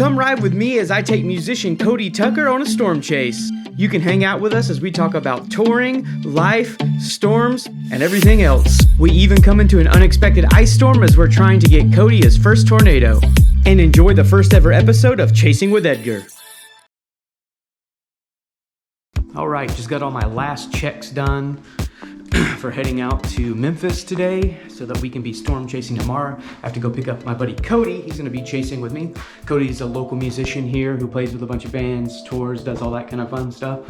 Come ride with me as I take musician Kody Tucker on a storm chase. You can hang out with us as we talk about touring, life, storms, and everything else. We even come into an unexpected ice storm as we're trying to get Kody his first tornado. And enjoy the first ever episode of Chasing with Edgar. All right, just got all my last checks done for heading out to Memphis today so that we can be storm chasing tomorrow. I have to go pick up my buddy Kody. He's gonna be chasing with me. Kody's a local musician here who plays with a bunch of bands, tours, does all that kind of fun stuff.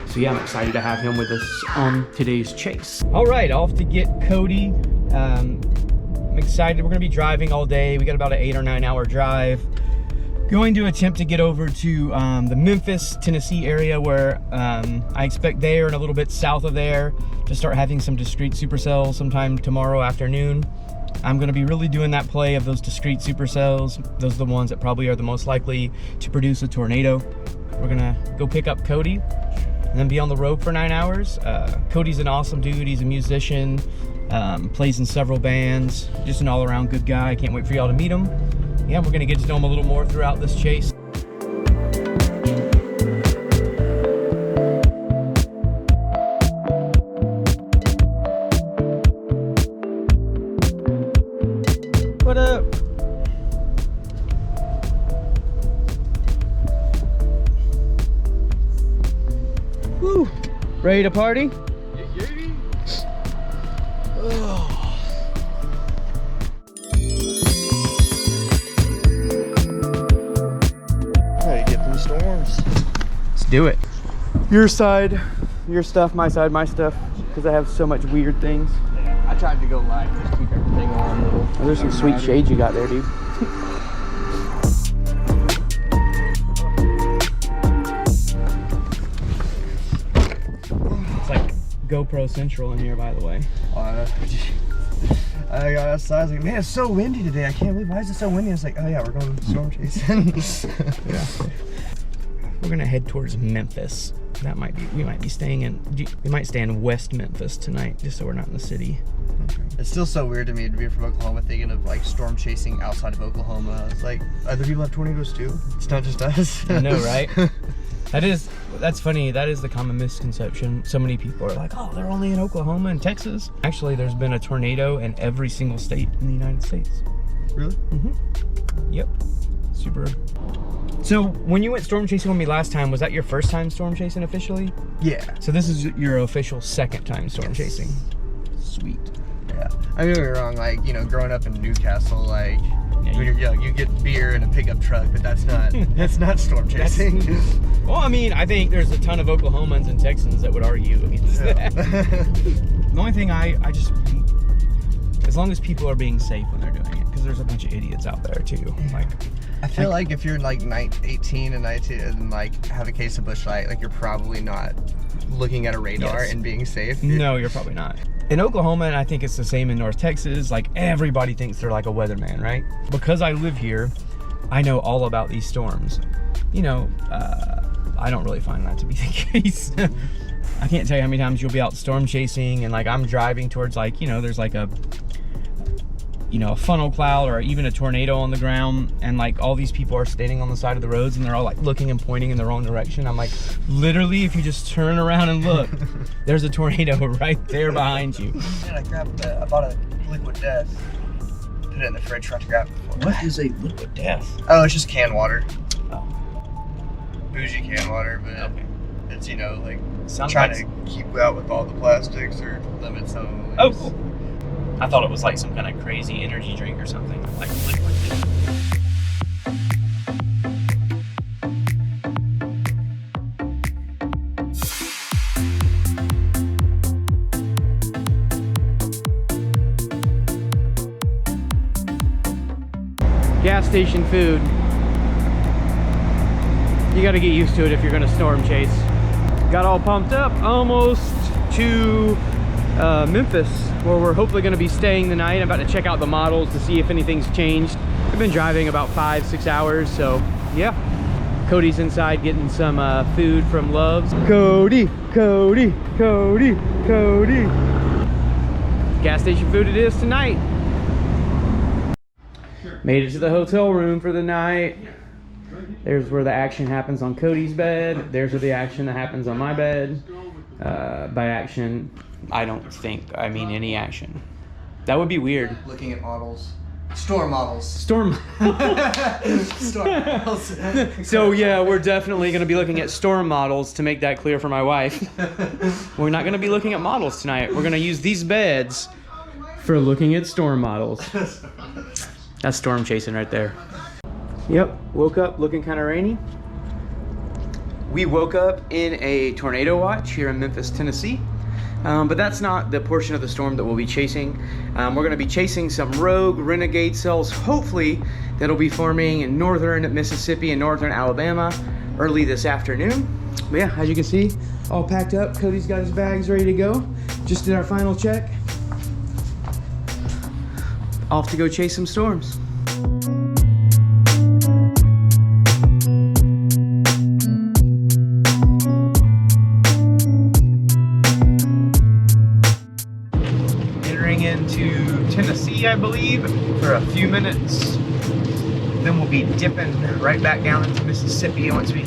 So yeah, I'm excited to have him with us on today's chase. All right, off to get Kody. I'm excited. We're gonna be driving all day. We got about an 8 or 9 hour drive. Going to attempt to get over to the Memphis, Tennessee area where I expect there and a little bit south of there to start having some discrete supercells sometime tomorrow afternoon. I'm gonna be really doing that play of those discrete supercells. Those are the ones that probably are the most likely to produce a tornado. We're gonna go pick up Kody and then be on the road for 9 hours. Kody's an awesome dude. He's a musician, plays in several bands, just an all around good guy. I can't wait for y'all to meet him. Yeah, we're gonna get to know him a little more throughout this chase. What up? Woo! Ready to party? Do it. Your side, your stuff, my side, my stuff, because I have so much weird things. I tried to go live, just keep everything on. Oh, there's some sweet shades you got there, dude. It's like GoPro Central in here, by the way. I got outside, I was like, man, it's so windy today. I can't believe, why is it so windy? I was like, oh yeah, we're going storm chasing. Yeah. We're gonna head towards Memphis. That might be, we might be staying in, we might stay in West Memphis tonight, just so we're not in the city. It's still so weird to me to be from Oklahoma thinking of like storm chasing outside of Oklahoma. It's like, other people have tornadoes too. It's not just us. I know, right? That's funny. That is the common misconception. So many people are like, oh, they're only in Oklahoma and Texas. Actually, there's been a tornado in every single state in the United States. Really? Mm-hmm. Yep. Super. So when you went storm chasing with me last time, was that your first time storm chasing officially? Yeah. So this is your official second time storm chasing? Sweet. Yeah. I mean, don't get me wrong, like, you know, growing up in Newcastle, like, yeah, when you're young, you get beer in a pickup truck, but that's not storm chasing. Well, I mean, I think there's a ton of Oklahomans and Texans that would argue against that. The only thing I just, as long as people are being safe when they're doing it, because there's a bunch of idiots out there too. Like, I feel like if you're like 18 and 19 and like have a case of Busch Light, like you're probably not looking at a radar and being safe. No, you're probably not. In Oklahoma, and I think it's the same in North Texas, like everybody thinks they're like a weatherman, right? Because I live here, I know all about these storms. You know, I don't really find that to be the case. I can't tell you how many times you'll be out storm chasing and like I'm driving towards like, you know, there's like a funnel cloud or even a tornado on the ground, and like all these people are standing on the side of the roads and they're all like looking and pointing in their own direction. I'm like, literally, if you just turn around and look, there's a tornado right there behind you. And I bought a liquid death, put it in the fridge, tried to grab it before. What is a liquid death? Oh, it's just canned water. Oh. Bougie canned water, but okay. It's, you know, like sounds trying like to keep out with all the plastics or limit some of the Oh, cool. I thought it was like some kind of crazy energy drink or something, like liquid. Gas station food. You got to get used to it if you're going to storm chase. Got all pumped up, almost to Memphis, where we're hopefully going to be staying the night. I'm about to check out the models to see if anything's changed. We've been driving about 5-6 hours, so yeah. Kody's inside getting some food from Love's. Kody. Gas station food it is tonight. Made it to the hotel room for the night. There's where the action happens on Kody's bed. There's where the action that happens on my bed. By action, I don't think I mean any action. That would be weird. Looking at models. Storm models. Storm. Storm models. So yeah, we're definitely going to be looking at storm models to make that clear for my wife. We're not going to be looking at models tonight. We're going to use these beds for looking at storm models. That's storm chasing right there. Yep, woke up looking kind of rainy. We woke up in a tornado watch here in Memphis, Tennessee. But that's not the portion of the storm that we'll be chasing. We're going to be chasing some rogue renegade cells, hopefully, that'll be forming in northern Mississippi and northern Alabama early this afternoon. But yeah, as you can see, all packed up. Kody's got his bags ready to go. Just did our final check. Off to go chase some storms. Into Tennessee, I believe, for a few minutes. Then we'll be dipping right back down into Mississippi once we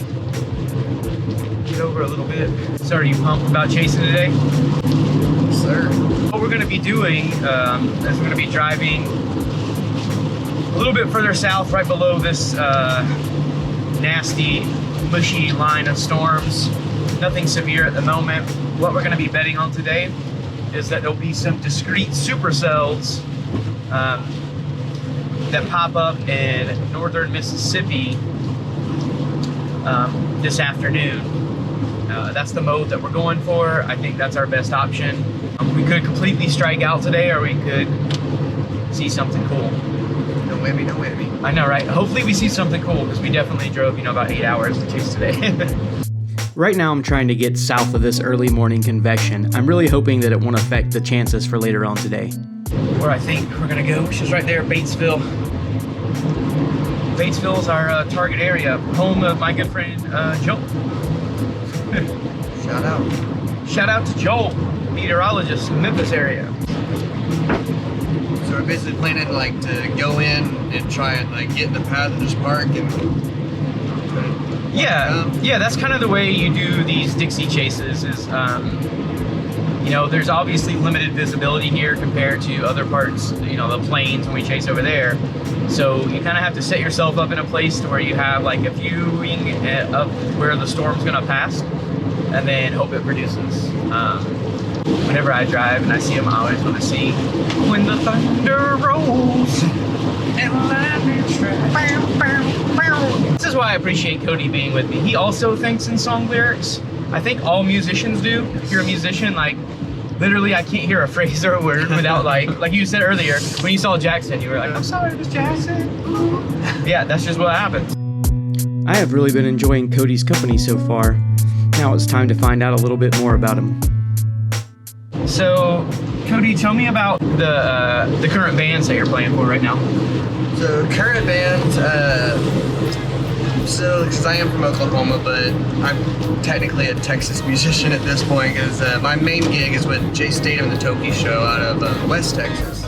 get over a little bit. So are you pumped about chasing today? Yes, sir. What we're going to be doing is we're going to be driving a little bit further south, right below this nasty, mushy line of storms. Nothing severe at the moment. What we're going to be betting on today is that there'll be some discrete supercells that pop up in northern Mississippi this afternoon. That's the mode that we're going for. I think that's our best option. We could completely strike out today, or we could see something cool. No whammy, no whammy. I know, right? Hopefully we see something cool, because we definitely drove, about 8 hours to chase today. Right now I'm trying to get south of this early morning convection. I'm really hoping that it won't affect the chances for later on today. Where I think we're gonna go, which is right there, Batesville. Batesville is our target area, home of my good friend, Joel. Shout out. Shout out to Joel, meteorologist in the Memphis area. So we're basically planning to go in and try and get in the path and just park and yeah, that's kind of the way you do these Dixie chases is, there's obviously limited visibility here compared to other parts, the plains when we chase over there. So you kind of have to set yourself up in a place to where you have a viewing of where the storm's gonna pass and then hope it produces. Whenever I drive and I see them, I always want to sing, "When the thunder rolls and lightning strikes." This is why I appreciate Kody being with me. He also thinks in song lyrics. I think all musicians do. If you're a musician, literally I can't hear a phrase or a word without like you said earlier, when you saw Jackson, you were like, "I'm sorry, Miss Jackson." Yeah, that's just what happens. I have really been enjoying Kody's company so far. Now it's time to find out a little bit more about him. So, Kody, tell me about the current bands that you're playing for right now. So current band, because I am from Oklahoma, but I'm technically a Texas musician at this point, because my main gig is with Jay Statham and the Toki Show out of West Texas.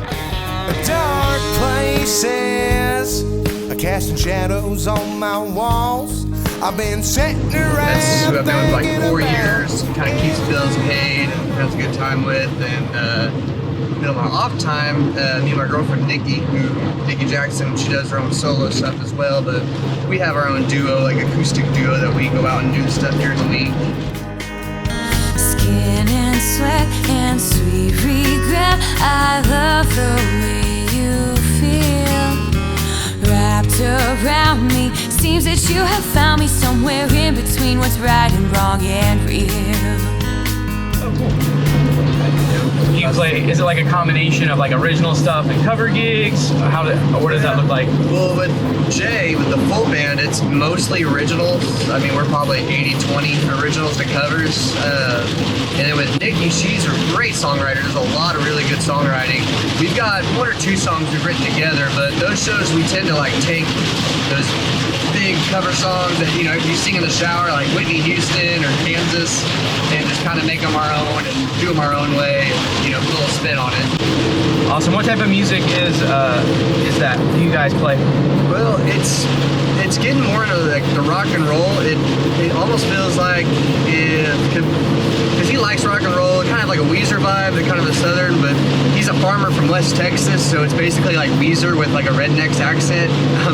Dark places, casting shadows on my walls. I've been sitting around. That's who I've been with 4 years. Kind of keeps bills paid and has a good time with. And on my off time, me and my girlfriend Nikki Jackson, she does her own solo stuff as well. But we have our own duo, acoustic duo, that we go out and do stuff during the week. Skin and sweat and sweet regret. I love the way you feel. Wrapped around me, seems that you have found me somewhere in between what's right and wrong and real. Oh, cool. You play, is it like a combination of original stuff and cover gigs? What does that look like? Well, with Jay, with the full band, it's mostly originals. I mean, we're probably 80-20 originals to covers. And then with Nikki, she's a great songwriter. There's a lot of really good songwriting. We've got 1 or 2 songs we've written together, but those shows we tend to take those big cover songs that, you know, you sing in the shower, like Whitney Houston or Kansas, and just kind of make them our own and do them our own way, and, you know, put a little spin on it. Awesome. What type of music is that you guys play? Well, it's getting more into like the rock and roll. It almost feels like because he likes rock and roll, kind of like a Weezer vibe, kind of a southern, but he's a farmer from West Texas, so it's basically like Weezer with like a redneck's accent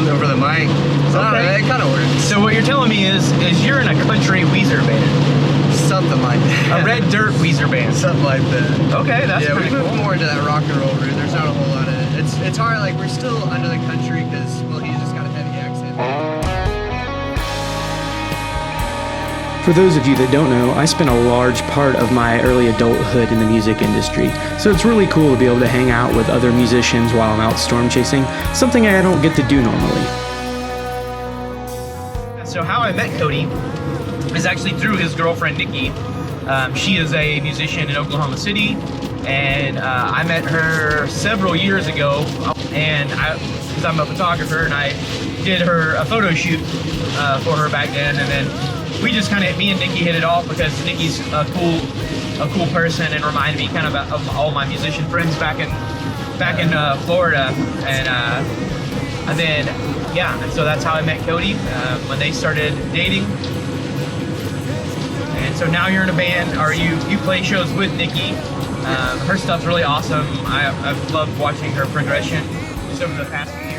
over the mic. So I don't know, it kind of works. So what you're telling me is you're in a country Weezer band? Something like that. A red dirt Weezer band? Something like that. Okay, that's pretty cool. Yeah, we move more into that rock and roll route. There's not a whole lot of it. It's hard, like we're still under the country because, well, he's just got a heavy accent. For those of you that don't know, I spent a large part of my early adulthood in the music industry, so it's really cool to be able to hang out with other musicians while I'm out storm chasing, something I don't get to do normally. So how I met Kody is actually through his girlfriend, Nikki. She is a musician in Oklahoma City, and I met her several years ago, and because I'm a photographer, and I did her a photo shoot for her back then, and then we just kind of, me and Nikki hit it off because Nikki's a cool person and reminded me kind of all my musician friends back in Florida, and then yeah, and so that's how I met Kody when they started dating. And so now you're in a band, or you play shows with Nikki. Her stuff's really awesome. I've loved watching her progression just over the past few years.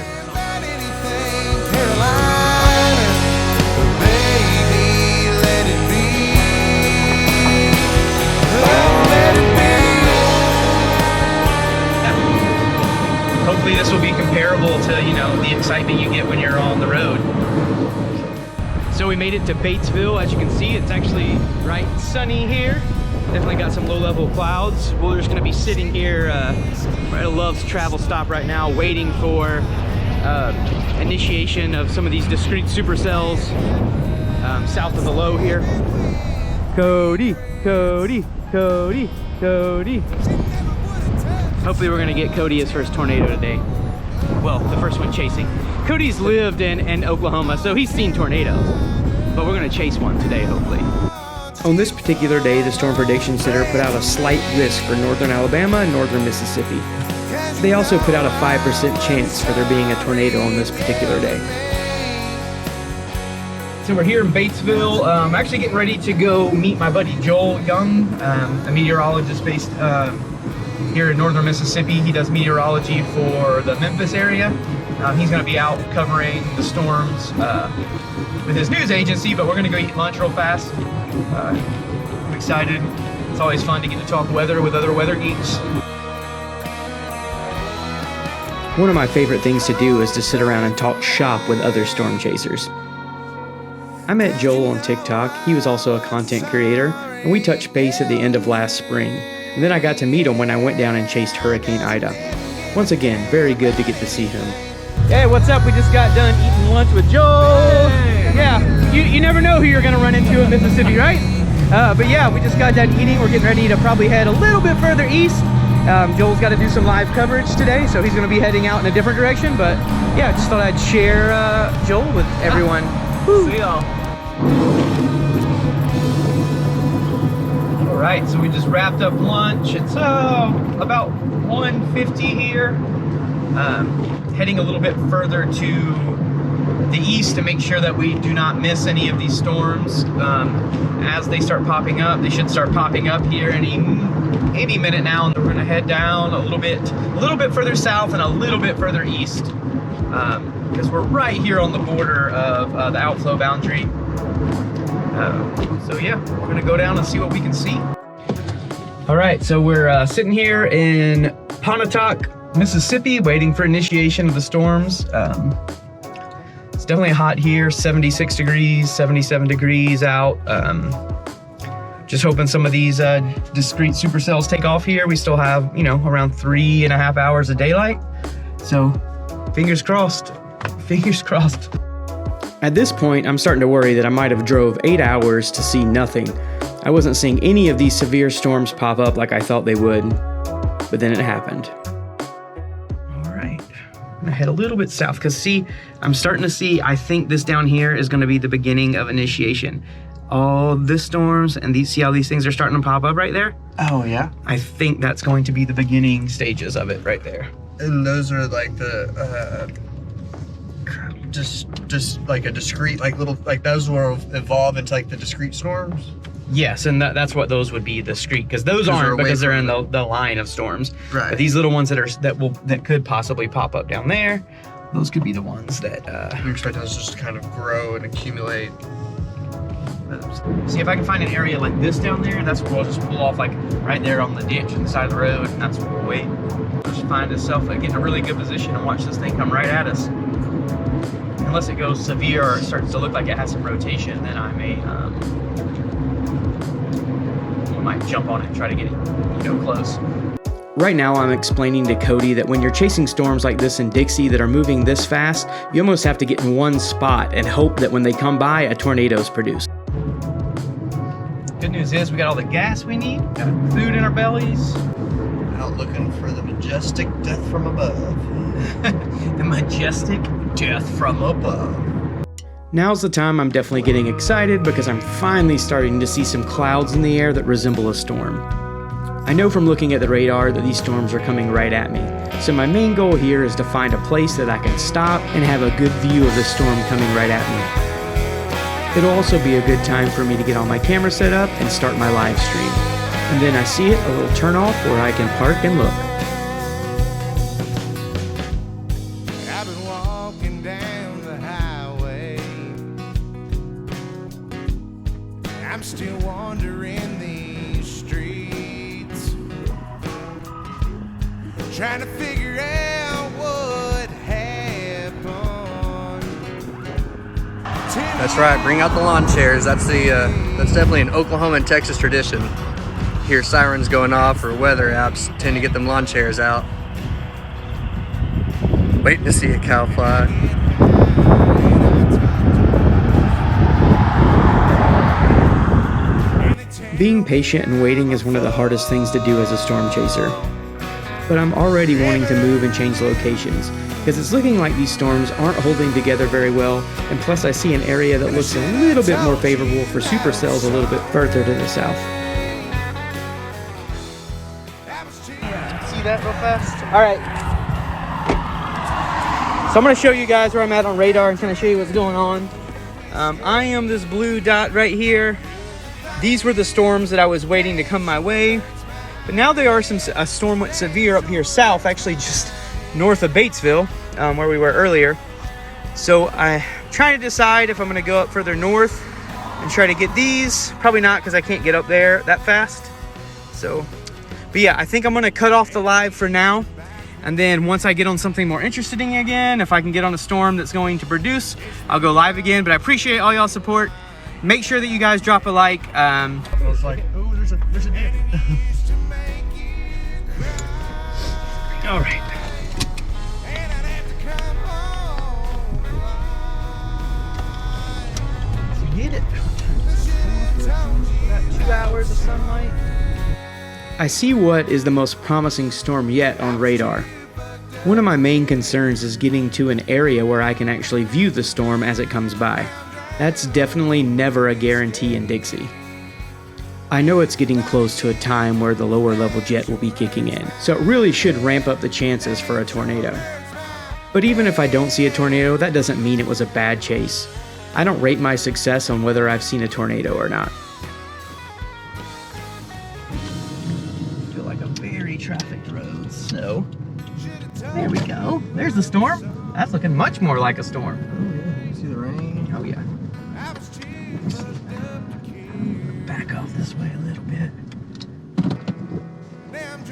Hopefully this will be comparable to, you know, the excitement you get when you're on the road. So we made it to Batesville. As you can see, it's actually bright and sunny here. Definitely got some low-level clouds. We're just gonna be sitting here at a Love's travel stop right now, waiting for initiation of some of these discrete supercells south of the low here. Kody, Kody, Kody, Kody. Hopefully we're gonna get Kody his first tornado today. Well, the first one chasing. Kody's lived in Oklahoma, so he's seen tornadoes, but we're gonna chase one today, hopefully. On this particular day, the Storm Prediction Center put out a slight risk for northern Alabama and northern Mississippi. They also put out a 5% chance for there being a tornado on this particular day. So we're here in Batesville. I'm actually getting ready to go meet my buddy Joel Young, a meteorologist based here in northern Mississippi. He does meteorology for the Memphis area. He's going to be out covering the storms with his news agency, but we're going to go eat lunch real fast. I'm excited. It's always fun to get to talk weather with other weather geeks. One of my favorite things to do is to sit around and talk shop with other storm chasers. I met Joel on TikTok. He was also a content creator, and we touched base at the end of last spring. And then I got to meet him when I went down and chased Hurricane Ida. Once again, very good to get to see him. Hey, what's up? We just got done eating lunch with Joel. Hey. Yeah, you never know who you're gonna run into in Mississippi, right? But yeah, we just got done eating. We're getting ready to probably head a little bit further east. Joel's got to do some live coverage today, so he's gonna be heading out in a different direction. But yeah, just thought I'd share Joel with everyone. See y'all. All right, so we just wrapped up lunch. It's about 1:50 here. Heading a little bit further to the east to make sure that we do not miss any of these storms as they start popping up. They should start popping up here any minute now, and we're gonna head down a little bit further south and a little bit further east because we're right here on the border of the outflow boundary. So yeah, we're gonna go down and see what we can see. All right, so we're sitting here in Pontotoc, Mississippi, waiting for initiation of the storms. It's definitely hot here, 76 degrees, 77 degrees out. Just hoping some of these discrete supercells take off here. We still have, you know, around 3.5 hours of daylight. So fingers crossed, fingers crossed. At this point, I'm starting to worry that I might have drove 8 hours to see nothing. I wasn't seeing any of these severe storms pop up like I thought they would, but then it happened. All right, I'm gonna head a little bit south because see, I'm starting to see, I think this down here is gonna be the beginning of initiation. All the storms and these, see how these things are starting to pop up right there? Oh yeah. I think that's going to be the beginning stages of it right there. And those are like the just like a discrete, like little, like those will evolve into like the discrete storms. Yes, and that's what those would be, the street, because those aren't, because they're in the line of storms. Right. But these little ones that could possibly pop up down there, those could be the ones that we expect those just to kind of grow and accumulate. See if I can find an area like this down there. That's where we'll just pull off, like right there on the ditch on the side of the road, and that's where we'll wait. Just find itself, get in a really good position and watch this thing come right at us. Unless it goes severe or it starts to look like it has some rotation, then I may might jump on it and try to get it, close. Right now I'm explaining to Kody that when you're chasing storms like this in Dixie that are moving this fast, you almost have to get in one spot and hope that when they come by, a tornado's produced. Good news is we got all the gas we need, got food in our bellies. Out looking for the majestic death from above. The majestic death from above. Now's the time I'm definitely getting excited because I'm finally starting to see some clouds in the air that resemble a storm. I know from looking at the radar that these storms are coming right at me, so my main goal here is to find a place that I can stop and have a good view of the storm coming right at me. It'll also be a good time for me to get all my camera set up and start my live stream. And then I see it, a little turn off where I can park and look. I've been walking down the highway. I'm still wandering these streets, trying to figure out what happened. That's right. Bring out the lawn chairs. That's definitely an Oklahoma and Texas tradition. Hear sirens going off or weather apps tend to get them lawn chairs out. Waiting to see a cow fly. Being patient and waiting is one of the hardest things to do as a storm chaser. But I'm already wanting to move and change locations, because it's looking like these storms aren't holding together very well, and plus I see an area that looks a little bit more favorable for supercells a little bit further to the south. See that real fast? All right. So I'm going to show you guys where I'm at on radar and kind of show you what's going on. I am this blue dot right here. These were the storms that I was waiting to come my way. But now there are a storm went severe up here south, actually just north of Batesville, where we were earlier. So I'm trying to decide if I'm going to go up further north and try to get these. Probably not, because I can't get up there that fast. So, but yeah, I think I'm going to cut off the live for now. And then once I get on something more interesting again, if I can get on a storm that's going to produce, I'll go live again. But I appreciate all y'all's support. Make sure that you guys drop a like. I was like, oh, there's a dip. All right. We did it. Got 2 hours of sunlight. I see what is the most promising storm yet on radar. One of my main concerns is getting to an area where I can actually view the storm as it comes by. That's definitely never a guarantee in Dixie. I know it's getting close to a time where the lower level jet will be kicking in, so it really should ramp up the chances for a tornado. But even if I don't see a tornado, that doesn't mean it was a bad chase. I don't rate my success on whether I've seen a tornado or not. I feel like a very trafficked road, so there we go. There's the storm. That's looking much more like a storm. Oh, yeah. You see the rain? Oh yeah. Back off this way a little bit.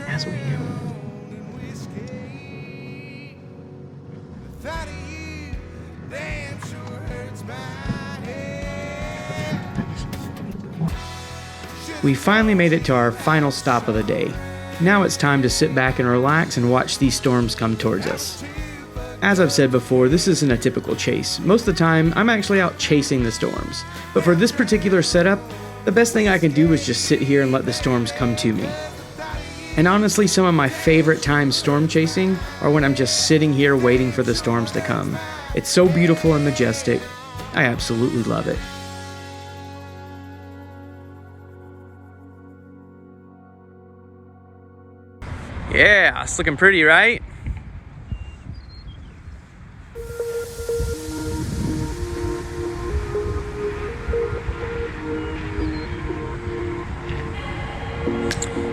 As we do. We finally made it to our final stop of the day. Now it's time to sit back and relax and watch these storms come towards us. As I've said before, this isn't a typical chase. Most of the time, I'm actually out chasing the storms. But for this particular setup, the best thing I can do is just sit here and let the storms come to me. And honestly, some of my favorite times storm chasing are when I'm just sitting here waiting for the storms to come. It's so beautiful and majestic. I absolutely love it. Yeah, it's looking pretty, right?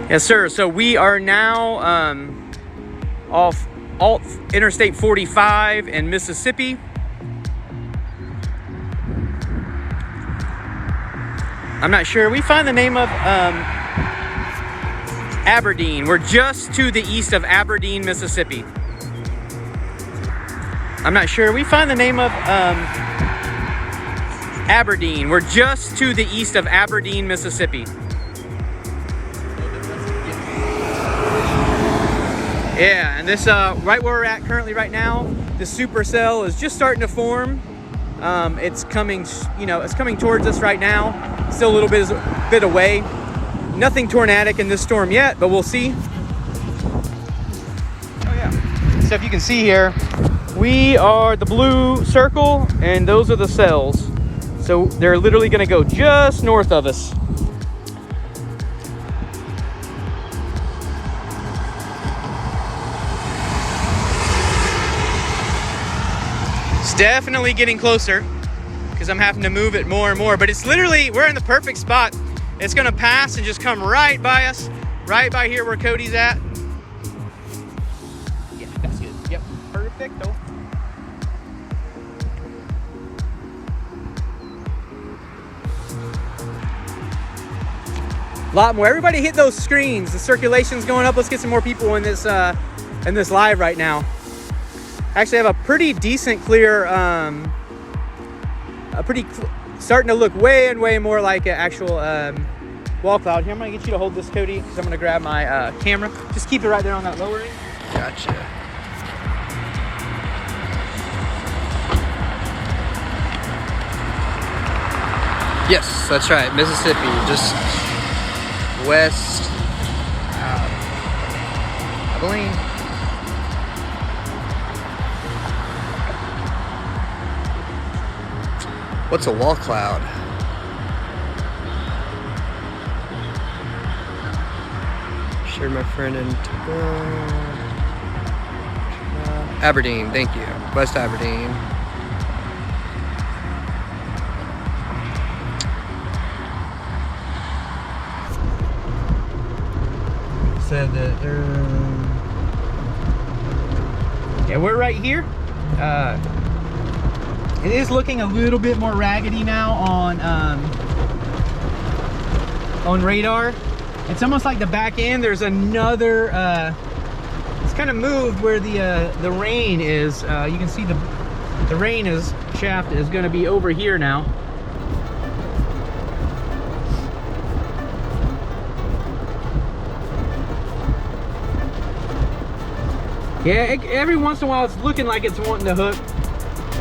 Yes, sir. So we are now off Interstate 45 in Mississippi. I'm not sure. We find the name of Aberdeen. We're just to the east of Aberdeen, Mississippi. I'm not sure. We find the name of Aberdeen. We're just to the east of Aberdeen, Mississippi. Yeah, and this right where we're at currently right now, the supercell is just starting to form. It's coming, it's coming towards us right now. Still a little bit away. Nothing tornadic in this storm yet, but we'll see. Oh yeah. So if you can see here, we are the blue circle, and those are the cells. So they're literally going to go just north of us. Definitely getting closer because I'm having to move it more and more, but it's literally, we're in the perfect spot. It's gonna pass and just come right by us, right by here where Kody's at. Yeah, that's good. Yep, perfecto. A lot more. Everybody hit those screens. The circulation's going up. Let's get some more people in this live right now. Actually, I have a pretty decent clear, starting to look way and way more like an actual wall cloud. Here, I'm gonna get you to hold this, Kody, because I'm gonna grab my camera. Just keep it right there on that lowering. Gotcha. Yes, that's right. Mississippi, just west Abilene. What's a wall cloud? Shared my friend in Aberdeen, thank you. West Aberdeen. Said that Yeah, we're right here. It is looking a little bit more raggedy now on radar. It's almost like the back end. There's another. It's kind of moved where the rain is. You can see the rain shaft is going to be over here now. Yeah, every once in a while it's looking like it's wanting to hook.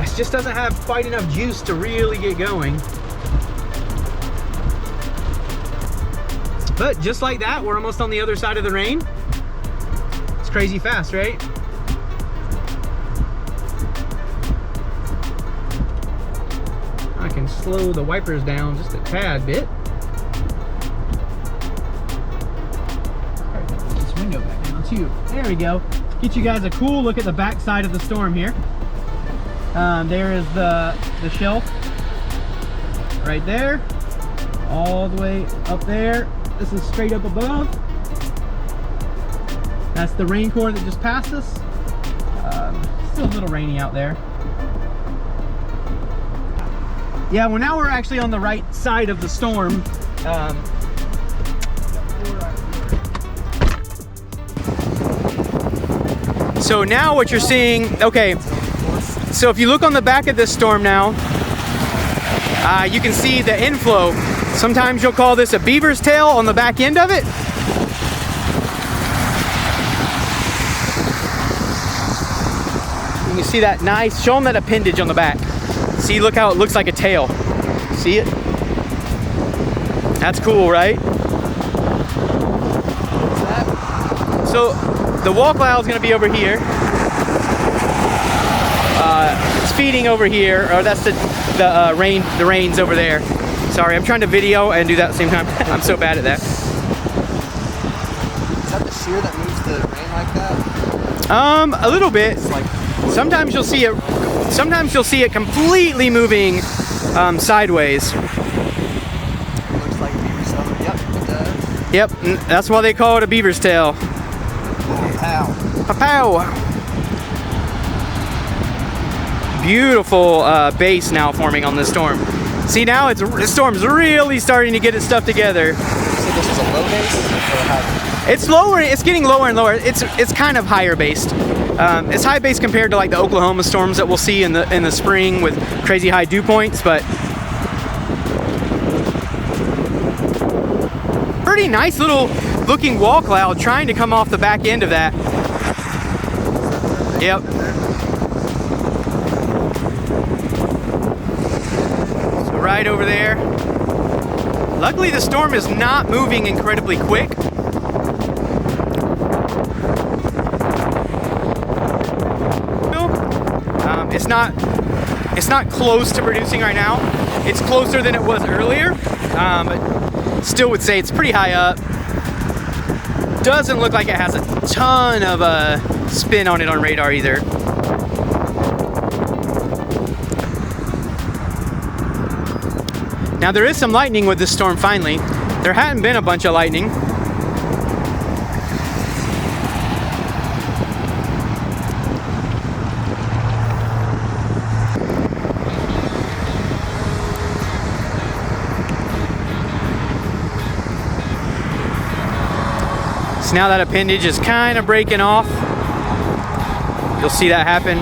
It just doesn't have quite enough juice to really get going. But just like that, we're almost on the other side of the rain. It's crazy fast, right? I can slow the wipers down just a tad bit. Put this window back down too. There we go. Get you guys a cool look at the back side of the storm here. There is the shelf right there, all the way up there. This is straight up above. That's the rain core that just passed us. Still a little rainy out there. Yeah, well now we're actually on the right side of the storm. So now what you're seeing, okay, so if you look on the back of this storm now, you can see the inflow. Sometimes you'll call this a beaver's tail on the back end of it. You can see that nice, show them that appendage on the back. See, look how it looks like a tail. See it? That's cool, right? What's that? So the wall cloud's gonna be over here. It's feeding over here, or that's the rain's over there. Sorry, I'm trying to video and do that at the same time. I'm so bad at that. Is that the shear that moves the rain like that? A little bit. It's like Sometimes you'll see it. Sometimes you'll see it completely moving sideways. looks like a beaver's tail. Yep, it does. Yep, that's why they call it a beaver's tail. Pow. Pow! Beautiful base now forming on this storm. See, now the storm's really starting to get its stuff together. So this is a low base or a high? It's lower. It's getting lower and lower. It's kind of higher based. It's high based compared to like the Oklahoma storms that we'll see in the spring with crazy high dew points, but pretty nice little looking wall cloud trying to come off the back end of that. Yep. So right over there. Luckily the storm is not moving incredibly quick. It's not close to producing right now. It's closer than it was earlier, but still would say it's pretty high up. Doesn't look like it has a ton of spin on it on radar either. Now there is some lightning with this storm finally. There hadn't been a bunch of lightning. So now that appendage is kind of breaking off. You'll see that happen.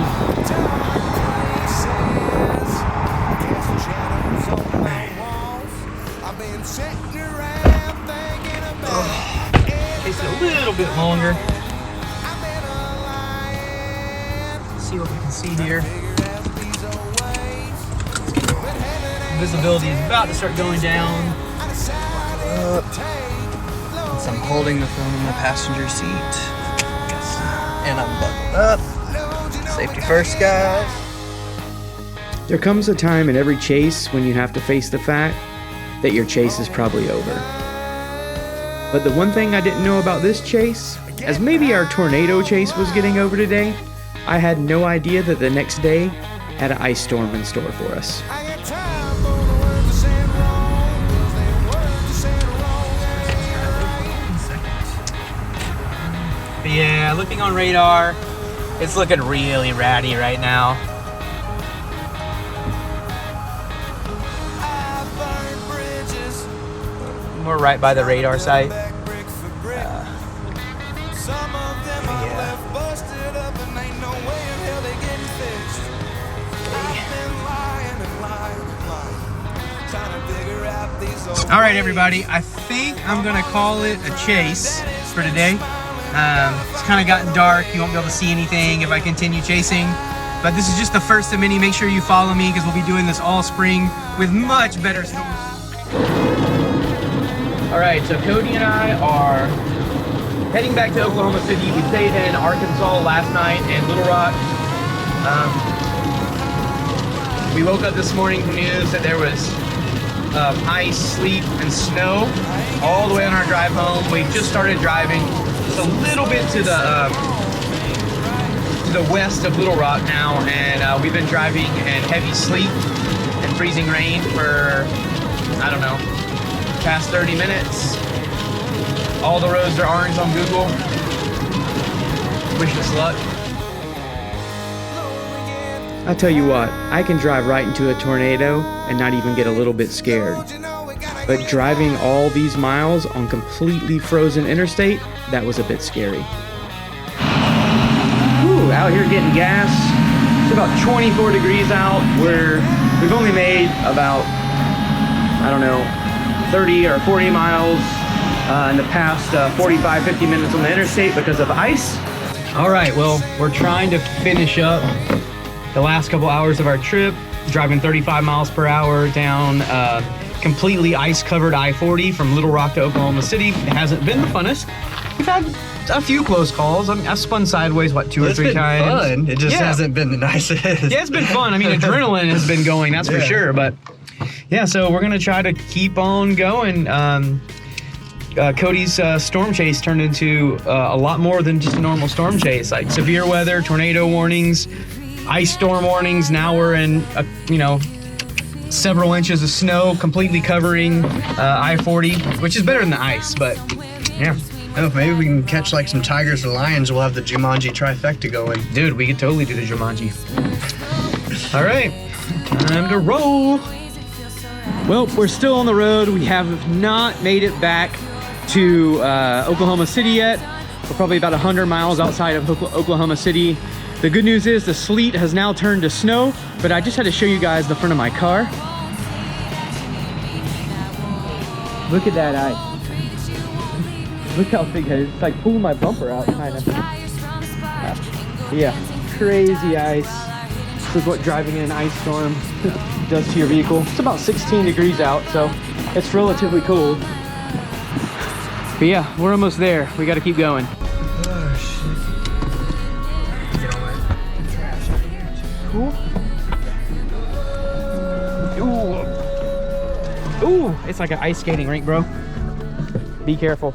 Takes it a little bit longer. Let's see what we can see here. Visibility is about to start going down. So I'm holding the phone in the passenger seat. And I'm buckled up. Safety first, guys. There comes a time in every chase when you have to face the fact that your chase is probably over. But the one thing I didn't know about this chase, as maybe our tornado chase was getting over today, I had no idea that the next day had an ice storm in store for us. But yeah, looking on radar, it's looking really ratty right now. We're right by the radar site. All right, everybody, I think I'm gonna call it a chase for today. It's kind of gotten dark. You won't be able to see anything if I continue chasing. But this is just the first of many. Make sure you follow me because we'll be doing this all spring with much better storms. All right, so Kody and I are heading back to Oklahoma City. We stayed in Arkansas last night and Little Rock. We woke up this morning to news that there was ice, sleet, and snow all the way on our drive home. We just started driving just a little bit to the west of Little Rock now, and we've been driving in heavy sleet and freezing rain for, I don't know, past 30 minutes. All the roads are orange on Google. Wish us luck. I tell you what, I can drive right into a tornado and not even get a little bit scared. But driving all these miles on completely frozen interstate, that was a bit scary. Ooh, out here getting gas. It's about 24 degrees out. We've only made about, I don't know, 30 or 40 miles in the past 45, 50 minutes on the interstate because of ice. All right, well, we're trying to finish up the last couple hours of our trip, driving 35 miles per hour down completely ice-covered I-40 from Little Rock to Oklahoma City. It hasn't been the funnest. We've had a few close calls. I mean, I've spun sideways, what, 2 or 3 times. It's been fun. It just hasn't been the nicest. Yeah, it's been fun. I mean, adrenaline has been going, that's for sure. But yeah, so we're gonna try to keep on going. Kody's storm chase turned into a lot more than just a normal storm chase, like severe weather, tornado warnings, ice storm warnings. Now we're in, you know, several inches of snow completely covering I-40, which is better than the ice, but yeah. Oh, maybe we can catch like some tigers or lions. We'll have the Jumanji trifecta going. Dude, we could totally do the Jumanji. All right, time to roll. Well, we're still on the road. We have not made it back to Oklahoma City yet. We're probably about 100 miles outside of Oklahoma City. The good news is the sleet has now turned to snow, but I just had to show you guys the front of my car. Look at that ice. Look how big it is. It's like pulling my bumper out, kind of. Yeah, crazy ice. This is what driving in an ice storm does to your vehicle. It's about 16 degrees out, so it's relatively cold. But yeah, we're almost there. We got to keep going. Oh, shit. Get all my trash out of here. Ooh. Ooh, it's like an ice skating rink, bro. Be careful.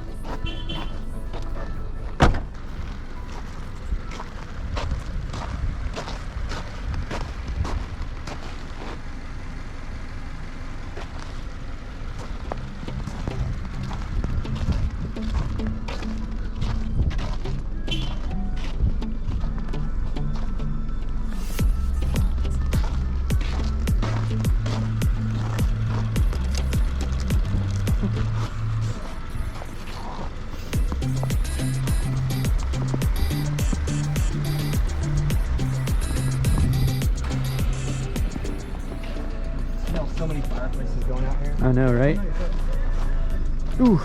So many fireplaces going out here. I know, right? Ooh.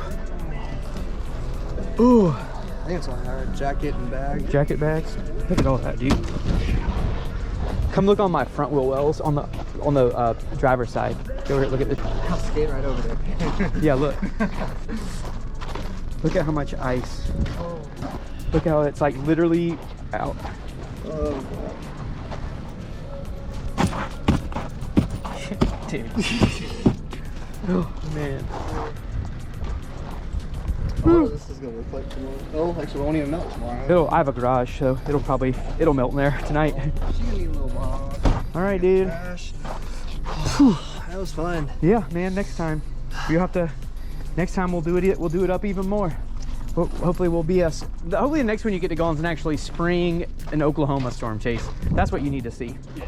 Ooh. I think it's on our jacket and bag. Jacket bags. Look at all that, dude. Come look on my front wheel wells on the driver's side. Go over here, look at this. I'll skate right over there. Yeah, look. Look at how much ice. Oh. Look how it's like literally out. Oh. Dude. Oh man. Oh, this is gonna look like tomorrow. Oh, actually, it won't even melt tomorrow. I have a garage, so it'll melt in there tonight. All right, dude. Gosh. That was fun. Yeah, man. Next time, next time we'll do it up even more. Hopefully hopefully the next one you get to go on is an actually spring in Oklahoma storm chase. That's what you need to see. Yeah.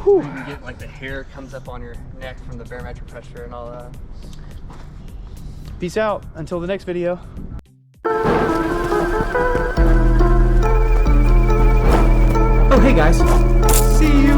Whew. You can get like the hair comes up on your neck from the barometric pressure and all that. Peace out until the next video. Oh, hey guys. See you